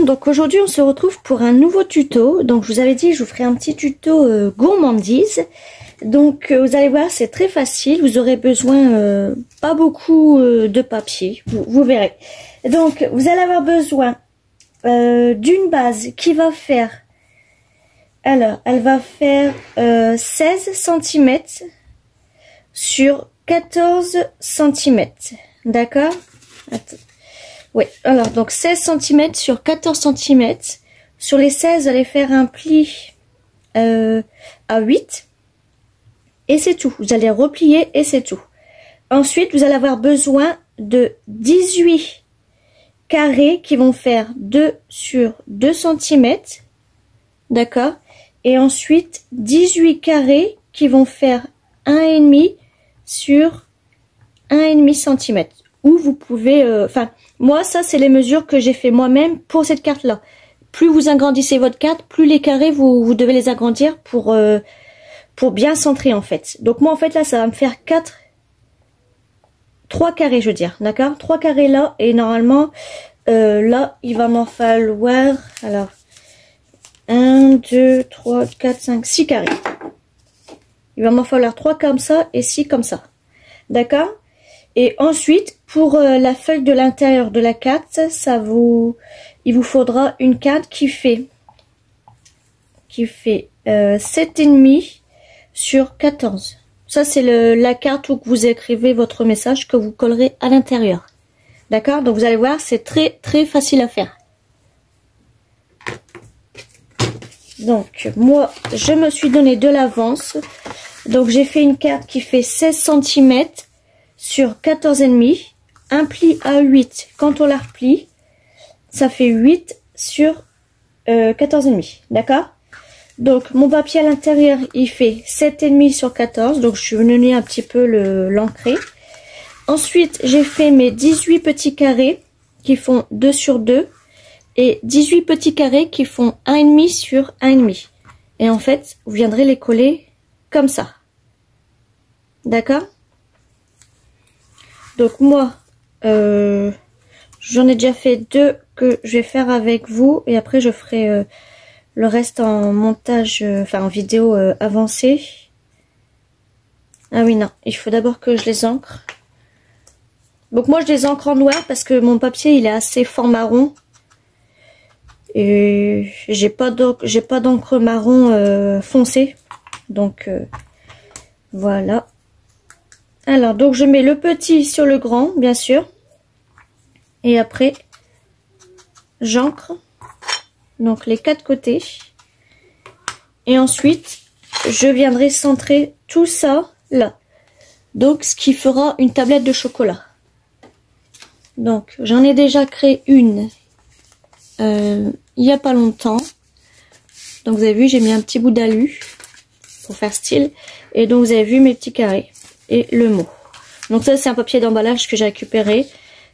monde, donc aujourd'hui on se retrouve pour un nouveau tuto. Donc je vous avais dit je vous ferai un petit tuto gourmandise. Donc vous allez voir, c'est très facile, vous aurez besoin pas beaucoup de papier, vous verrez. Donc vous allez avoir besoin d'une base qui va faire, alors elle va faire 16 cm sur 14 cm, d'accord? Oui, alors donc 16 cm sur 14 cm. Sur les 16, vous allez faire un pli à 8. Et c'est tout. Vous allez replier et c'est tout. Ensuite, vous allez avoir besoin de 18 carrés qui vont faire 2 sur 2 cm. D'accord? Et ensuite, 18 carrés qui vont faire 1,5 sur 1,5 cm. Ou vous pouvez... moi, ça, c'est les mesures que j'ai fait moi-même pour cette carte-là. Plus vous agrandissez votre carte, plus les carrés, vous devez les agrandir pour bien centrer, en fait. Donc, moi, en fait, là, ça va me faire 3 carrés, je veux dire. D'accord? 3 carrés là. Et normalement, là, il va m'en falloir... Alors, 1, 2, 3, 4, 5, 6 carrés. Il va m'en falloir 3 comme ça et 6 comme ça. D'accord? Et ensuite, pour la feuille de l'intérieur de la carte, il vous faudra une carte qui fait 7,5 sur 14. Ça, c'est la carte où vous écrivez votre message que vous collerez à l'intérieur. D'accord? Donc, vous allez voir, c'est très, très facile à faire. Donc, moi, je me suis donné de l'avance. Donc, j'ai fait une carte qui fait 16 cm sur 14,5, un pli à 8, quand on la replie, ça fait 8 sur 14,5, d'accord? Donc, mon papier à l'intérieur, il fait 7,5 sur 14, donc je suis venue un petit peu l'ancrer. Ensuite, j'ai fait mes 18 petits carrés qui font 2 sur 2 et 18 petits carrés qui font 1,5 sur 1,5. Et en fait, vous viendrez les coller comme ça. D'accord? Donc moi, j'en ai déjà fait 2 que je vais faire avec vous. Et après, je ferai le reste en montage, en vidéo avancée. Ah oui, non, il faut d'abord que je les encre. Donc moi, je les encre en noir parce que mon papier, il est assez fort marron. Et j'ai pas d'encre marron foncé. Donc, voilà. Alors, donc je mets le petit sur le grand, bien sûr. Et après, j'encre. Donc, les 4 côtés. Et ensuite, je viendrai centrer tout ça là. Donc, ce qui fera une tablette de chocolat. Donc, j'en ai déjà créé une il n'y a pas longtemps. Donc, vous avez vu, j'ai mis un petit bout d'alu pour faire style. Et donc, vous avez vu mes petits carrés. Et le mot. Donc ça, c'est un papier d'emballage que j'ai récupéré.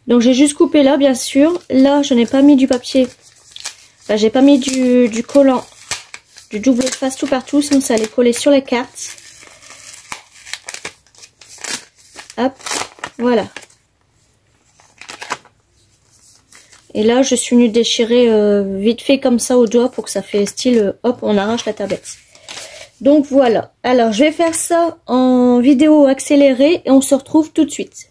Donc j'ai juste coupé là, bien sûr. Là, je n'ai pas mis du papier. Enfin, j'ai pas mis du collant, du double face tout partout, sinon ça allait coller sur la carte. Hop, voilà. Et là, je suis venue déchirer vite fait comme ça au doigt pour que ça fait style, hop, on arrache la tablette. Donc voilà, alors je vais faire ça en vidéo accélérée et on se retrouve tout de suite.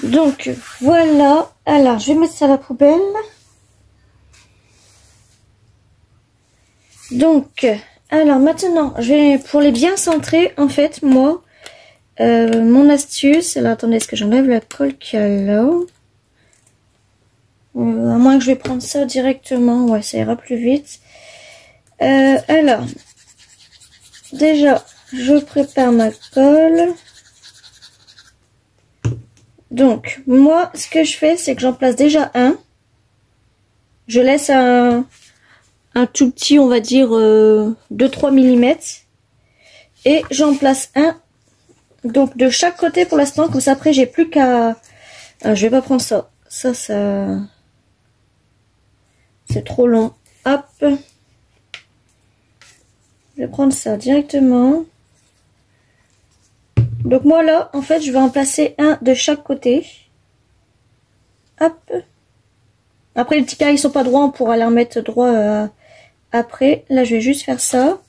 Donc voilà, alors je vais mettre ça à la poubelle. Donc, alors maintenant, pour les bien centrer, en fait, moi, mon astuce, alors attendez, est-ce que j'enlève la colle qu'il y a là? À moins que je vais prendre ça directement, ouais, ça ira plus vite. Alors, déjà, je prépare ma colle. Donc, moi, ce que je fais, c'est que j'en place déjà un. Je laisse un tout petit, on va dire, 2-3 mm. Et j'en place un, donc de chaque côté pour l'instant, comme ça après, j'ai plus qu'à... je vais pas prendre ça. Ça, c'est trop long. Hop. Je vais prendre ça directement. Donc moi là, en fait, je vais en placer un de chaque côté. Hop. Après, les petits carrés, ils sont pas droits, on pourra les remettre droit après. Là, je vais juste faire ça.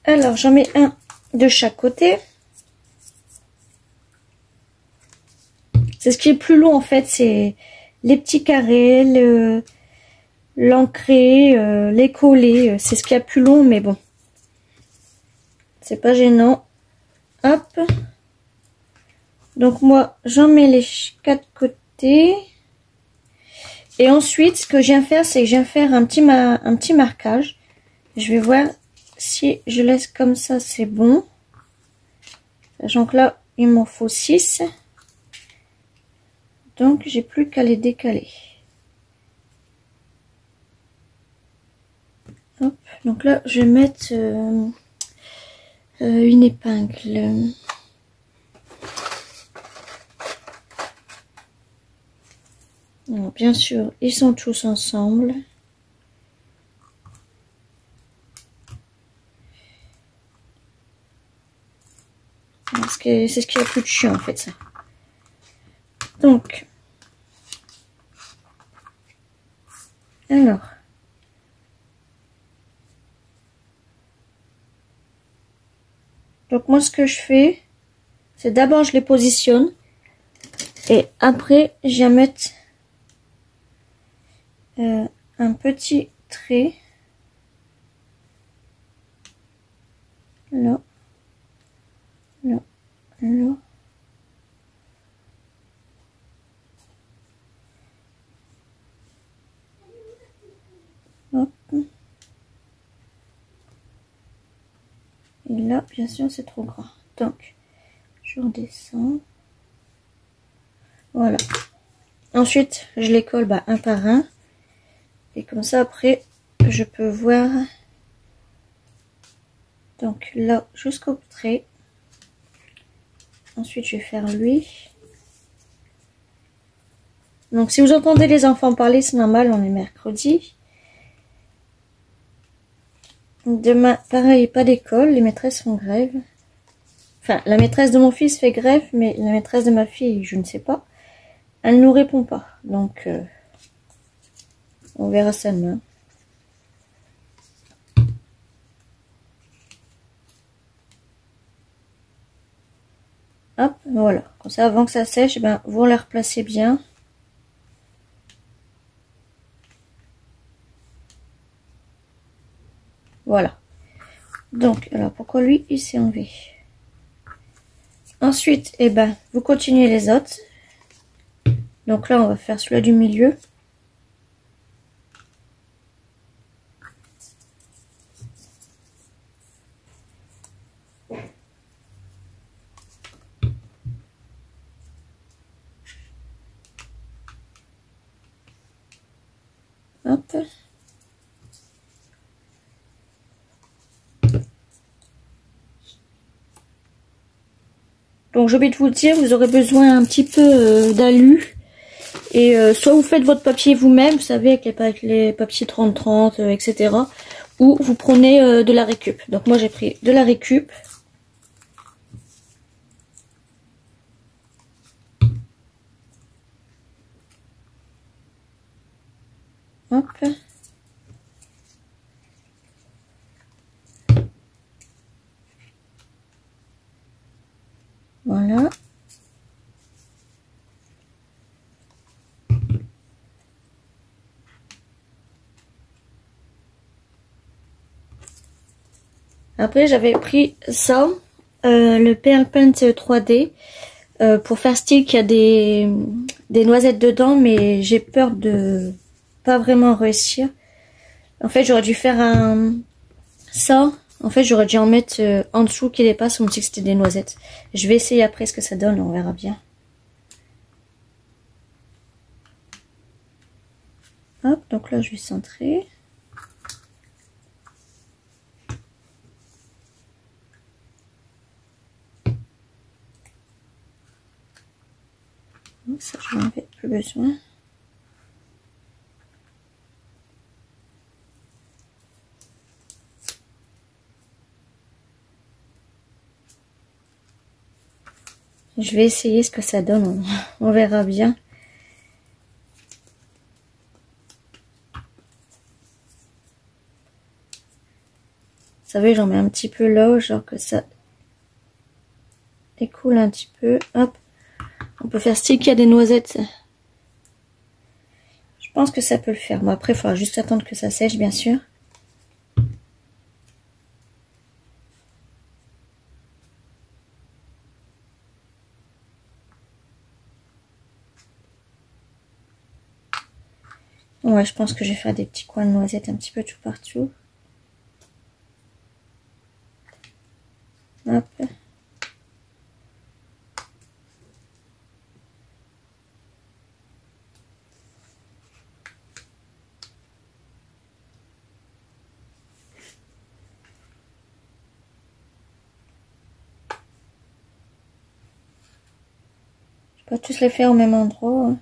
Alors, j'en mets un de chaque côté. C'est ce qui est plus long, en fait, c'est les petits carrés, l'ancré, les collés. C'est ce qui est plus long, mais bon. C'est pas gênant. Hop. Donc moi, j'en mets les 4 côtés. Et ensuite, ce que je viens faire, c'est que je viens faire un petit marquage. Je vais voir si je laisse comme ça, c'est bon. Sachant que là, il m'en faut 6. Donc, j'ai plus qu'à les décaler. Hop. Donc là, je vais mettre une épingle. Alors, bien sûr, ils sont tous ensemble. C'est ce qui a plus de chiant en fait ça. Donc, alors, moi ce que je fais, c'est d'abord je les positionne et après je viens mettre un petit trait là, là, là. Hop. Et là, bien sûr, c'est trop grand. Donc, je redescends. Voilà. Ensuite, je les colle un par un. Et comme ça, après, je peux voir. Donc là, jusqu'au trait. Ensuite, je vais faire lui. Donc, si vous entendez les enfants parler, c'est normal, on est mercredi. Demain, pareil, pas d'école, les maîtresses font grève. Enfin, la maîtresse de mon fils fait grève, mais la maîtresse de ma fille, je ne sais pas. Elle ne nous répond pas. Donc, on verra ça demain. Hop, voilà. Comme ça, avant que ça sèche, vous la replacez bien. Voilà. Donc, alors, pourquoi lui, il s'est enlevé? Ensuite, vous continuez les autres. Donc là, on va faire celui-là du milieu. Hop. Donc j'ai oublié de vous dire, vous aurez besoin un petit peu d'alu. Et soit vous faites votre papier vous-même, vous savez, avec les papiers 30-30, etc. Ou vous prenez de la récup. Donc moi j'ai pris de la récup. Hop. Voilà. Après, j'avais pris ça, le Pearl Paint 3D, pour faire style qu'il y a des noisettes dedans, mais j'ai peur de pas vraiment réussir. En fait, j'aurais dû faire ça. En fait, j'aurais dû en mettre en dessous qui dépasse. On me dit que c'était des noisettes. Je vais essayer après ce que ça donne, on verra bien. Hop, donc là, je vais centrer. Ça, je vais enlever, plus besoin. Je vais essayer ce que ça donne, on verra bien. Vous savez, j'en mets un petit peu là, genre que ça écoule un petit peu. Hop, on peut faire style qu'il y a des noisettes. Je pense que ça peut le faire. Bon, après, il faudra juste attendre que ça sèche, bien sûr. Ouais, je pense que je vais faire des petits coins de noisettes un petit peu tout partout. Hop. Je peux pas tous les faire au même endroit. Hein.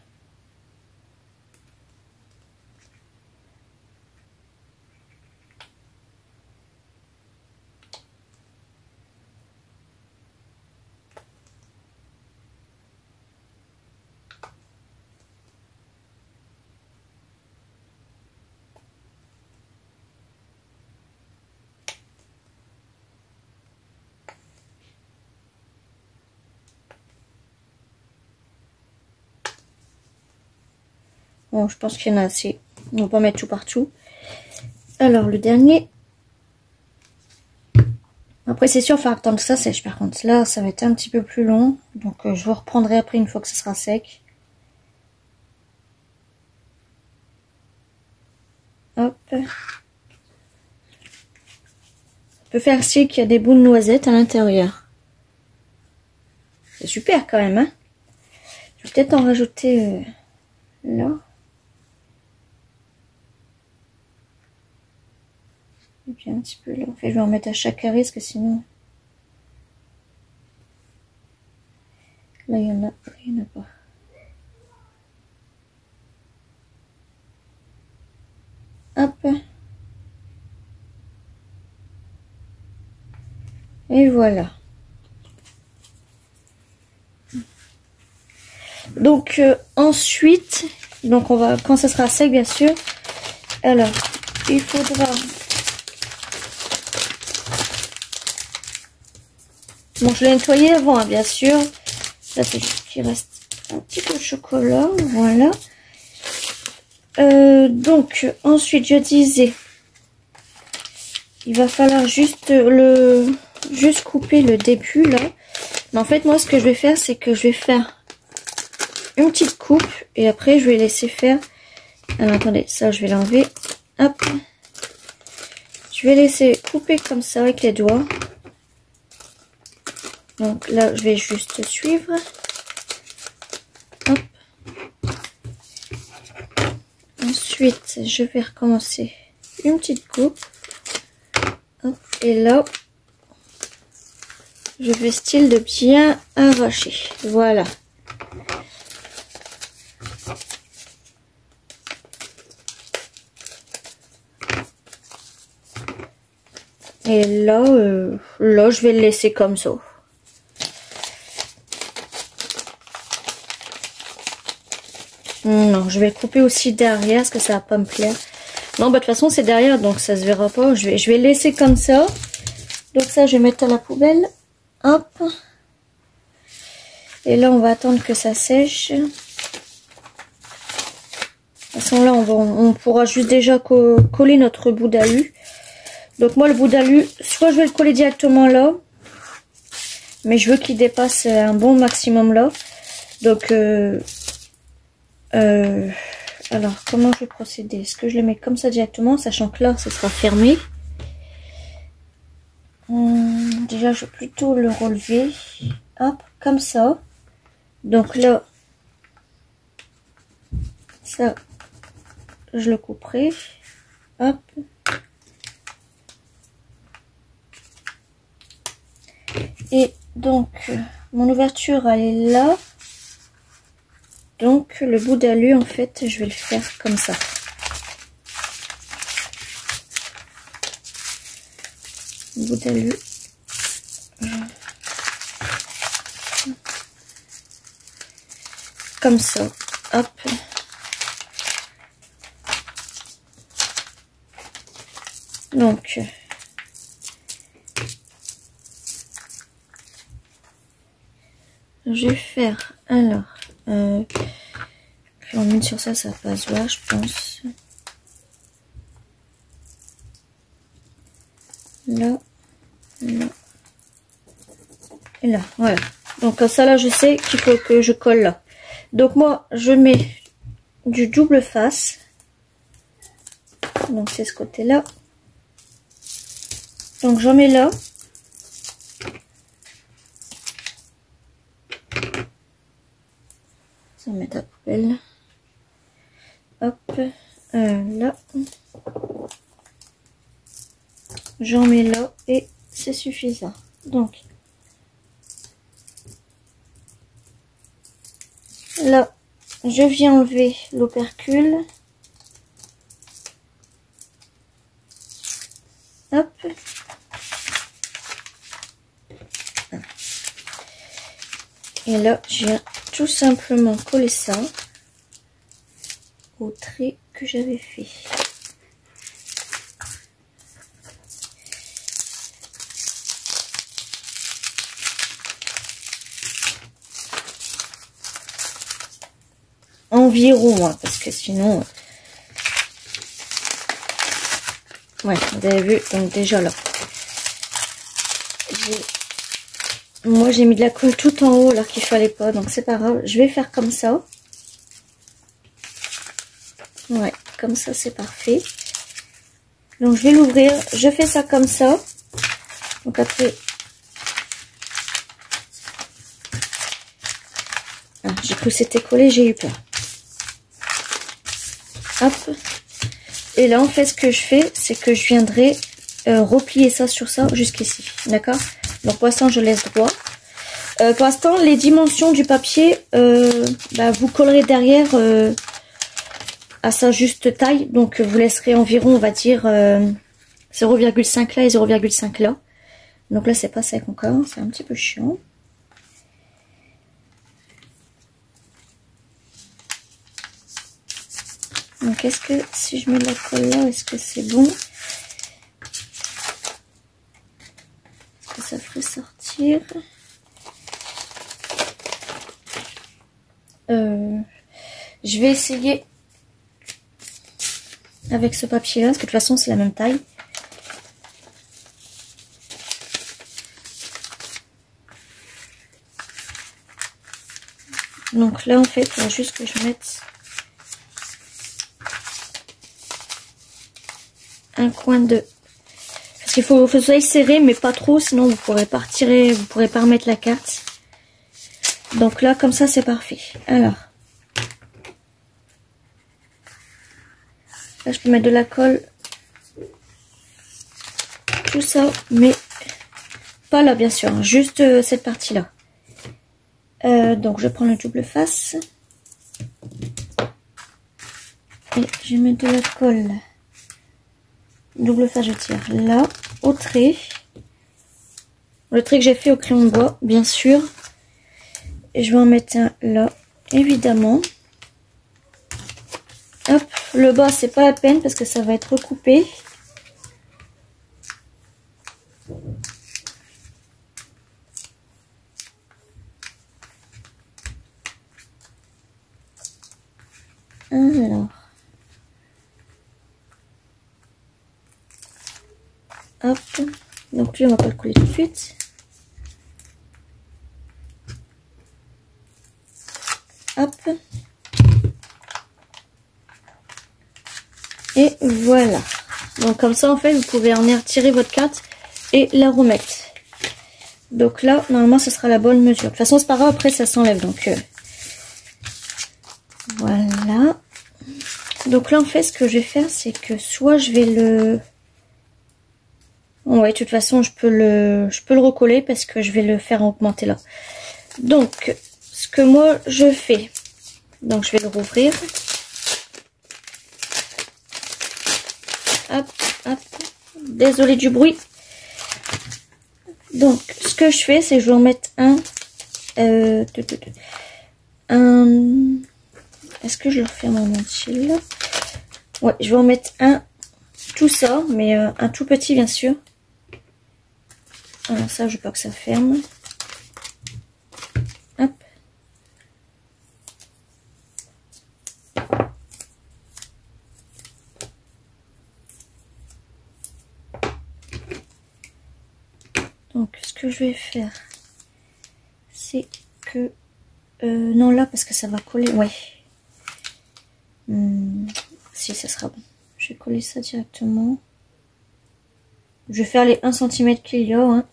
Bon, je pense qu'il y en a assez. On va pas mettre tout partout. Alors, le dernier. Après, c'est sûr, il faut attendre que ça sèche. Par contre, là, ça va être un petit peu plus long. Donc, je vous reprendrai après une fois que ça sera sec. Hop. On peut faire style qu'il y a des bouts de noisettes à l'intérieur. C'est super quand même, hein. Je vais peut-être en rajouter là. Et puis un petit peu là. En fait, je vais en mettre à chaque carré parce que sinon... Là, il y en a. Là, il n'y en a pas. Hop. Et voilà. Donc, ensuite... Donc, on va... Quand ça sera sec, bien sûr. Alors, il faudra... Bon, je l'ai nettoyé avant, hein, bien sûr. Là, c'est juste qu'il reste un petit peu de chocolat. Voilà. Donc, ensuite, je disais, il va falloir juste couper le début, là. Mais en fait, moi, ce que je vais faire, c'est que je vais faire une petite coupe. Et après, je vais laisser faire... Alors, attendez, ça, je vais l'enlever. Hop. Je vais laisser couper comme ça avec les doigts. Donc là, je vais juste suivre. Hop. Ensuite, je vais recommencer une petite coupe. Hop. Et là, je fais style de bien arracher. Voilà. Et là, là, je vais le laisser comme ça. Non, je vais le couper aussi derrière parce que ça va pas me plaire. Non, bah de toute façon c'est derrière donc ça se verra pas. Je vais le laisser comme ça. Donc ça je vais mettre à la poubelle. Hop. Et là on va attendre que ça sèche. De toute façon là on pourra juste déjà coller notre bout d'alu. Donc moi le bout d'alu, soit je vais le coller directement là, mais je veux qu'il dépasse un bon maximum là. Donc alors comment je vais procéder? Est-ce que je le mets comme ça directement, sachant que là ce sera fermé? Déjà je vais plutôt le relever, hop, comme ça. Donc là, ça, je le couperai, hop. Et donc, mon ouverture, elle est là. Donc, le bout d'alu, en fait, je vais le faire comme ça. Le bout d'alu. Comme ça, hop. Donc, je vais faire, alors, on met sur ça, ça va se voir, je pense. Là, là, et là, voilà. Donc ça là, je sais qu'il faut que je colle là. Donc moi, je mets du double face. Donc c'est ce côté-là. Donc j'en mets là. Ça va mettre à la poubelle. Hop, là. J'en mets là et c'est suffisant. Donc là, je viens enlever l'opercule. Hop. Et là, je viens tout simplement coller ça au trait que j'avais fait. Environ, hein, parce que sinon... Ouais, vous avez vu, donc déjà là. Moi, j'ai mis de la colle tout en haut alors qu'il fallait pas, donc c'est pas grave. Je vais faire comme ça. Ouais, comme ça, c'est parfait. Donc, je vais l'ouvrir. Je fais ça comme ça. Donc, après... Ah, j'ai cru que c'était collé, j'ai eu peur. Hop. Et là, en fait, ce que je fais, c'est que je viendrai replier ça sur ça jusqu'ici. D'accord? Donc, pour l'instant, je laisse droit. Pour l'instant, les dimensions du papier, vous collerez derrière à sa juste taille. Donc, vous laisserez environ, on va dire, 0,5 là et 0,5 là. Donc là, c'est pas sec encore. C'est un petit peu chiant. Donc, est-ce que si je mets de la colle là, est-ce que c'est bon? Est-ce que ça ferait sortir? Je vais essayer avec ce papier là, parce que de toute façon c'est la même taille. Donc là en fait, il faut juste que je mette un coin de... Parce qu'il faut que ça soit serré, mais pas trop, sinon vous pourrez pas retirer, vous pourrez pas remettre la carte. Donc là, comme ça, c'est parfait. Alors, là, je peux mettre de la colle, tout ça, mais pas là, bien sûr, hein, juste cette partie-là. Donc, je prends le double face. Et je mets de la colle. Double face, je tire là, au trait. Le trait que j'ai fait au crayon de bois, bien sûr. Et je vais en mettre un là, évidemment. Hop, le bas, c'est pas la peine parce que ça va être recoupé. Alors. Hop. Donc lui, on va pas le coller tout de suite. Hop. Et voilà. Donc comme ça, en fait, vous pouvez en venir tirer votre carte et la remettre. Donc là, normalement, ce sera la bonne mesure. De toute façon, c'est pas grave, après, ça s'enlève. Donc voilà. Donc là, en fait, ce que je vais faire, c'est que soit je vais le... Ouais, de toute façon, je peux le recoller parce que je vais le faire augmenter là. Donc, ce que moi, je fais... Donc, je vais le rouvrir. Hop, hop. Désolée du bruit. Donc, ce que je fais, c'est que je vais en mettre un... Est-ce que je le refais en entier là? Ouais, je vais en mettre un, tout ça, mais un tout petit, bien sûr. Alors ça, je veux pas que ça ferme. Hop. Donc, ce que je vais faire, c'est que... non, là, parce que ça va coller. Ouais. Si, ça sera bon. Je vais coller ça directement. Je vais faire les 1 cm qu'il y a. Hein.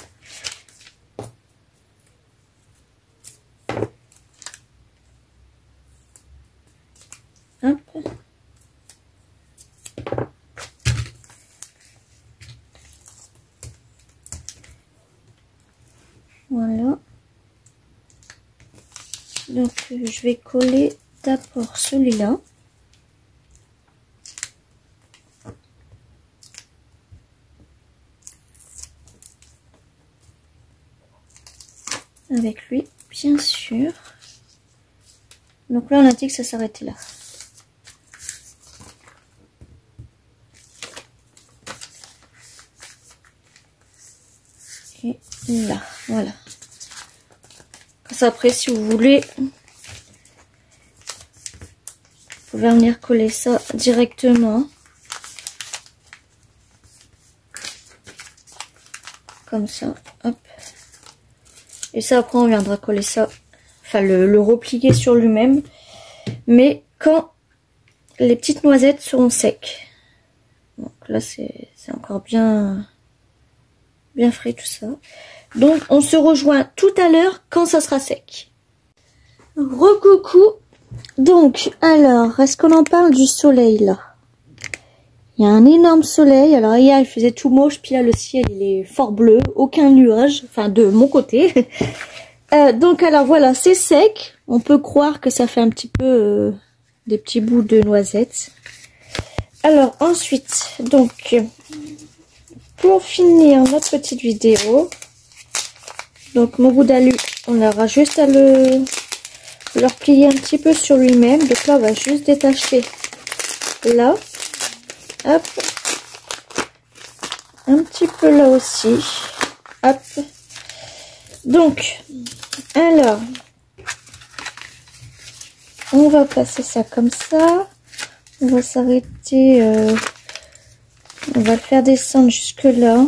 Hop. Voilà. Donc, je vais coller d'abord celui-là. Avec lui, bien sûr. Donc là, on a dit que ça s'arrêtait là. Et là, voilà. Ça, après, si vous voulez, vous pouvez venir coller ça directement. Comme ça, hop. Et ça, après, on viendra coller ça, enfin, le replier sur lui-même. Mais quand les petites noisettes seront secs. Donc là, c'est encore bien frais tout ça. Donc, on se rejoint tout à l'heure quand ça sera sec. Recoucou. Donc, alors, est-ce qu'on en parle du soleil, là? Il y a un énorme soleil. Alors, hier, il faisait tout moche. Puis là, le ciel, il est fort bleu. Aucun nuage. Enfin, de mon côté. Donc, alors, voilà, c'est sec. On peut croire que ça fait un petit peu des petits bouts de noisettes. Alors, ensuite, donc, pour finir notre petite vidéo, donc, mon bout d'alu, on aura juste à le replier un petit peu sur lui-même. Donc là, on va juste détacher là. Hop. Un petit peu là aussi. Hop. Donc, alors, on va passer ça comme ça. On va s'arrêter. On va le faire descendre jusque là.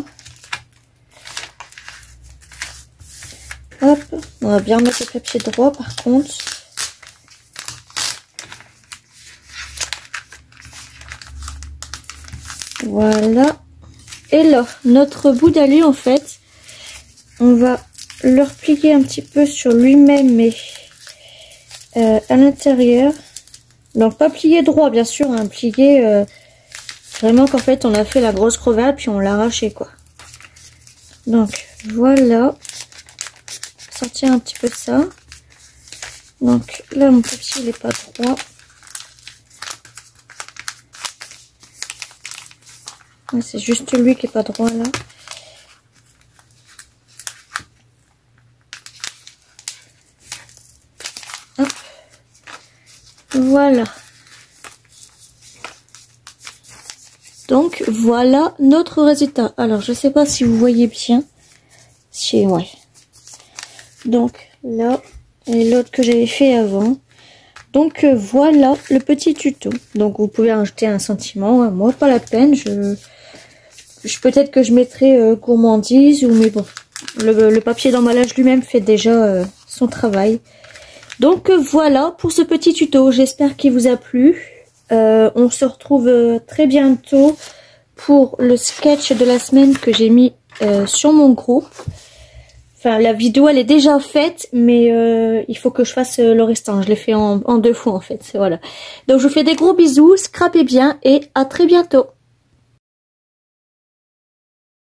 Hop. On va bien mettre le papier droit par contre. Voilà. Et là, notre bout d'alu, en fait, on va le replier un petit peu sur lui-même, mais à l'intérieur. Donc, pas plié droit, bien sûr, hein, plié vraiment qu'en fait, on a fait la grosse crevade, puis on l'a arraché, quoi. Donc, voilà. Sortir un petit peu de ça. Donc, là, mon papier, il n'est pas droit. Ouais, c'est juste lui qui est pas droit là. Hop. Voilà. Donc voilà notre résultat. Alors je sais pas si vous voyez bien. Si ouais. Donc là et l'autre que j'avais fait avant. Donc voilà le petit tuto. Donc vous pouvez rajouter un sentiment. Moi pas la peine. peut-être que je mettrai gourmandise, mais bon, le papier d'emballage lui-même fait déjà son travail. Donc voilà pour ce petit tuto, j'espère qu'il vous a plu. On se retrouve très bientôt pour le sketch de la semaine que j'ai mis sur mon groupe. Enfin, la vidéo elle est déjà faite, mais il faut que je fasse le restant. Je l'ai fait en 2 fois en fait, voilà. Donc je vous fais des gros bisous, scrapez bien et à très bientôt.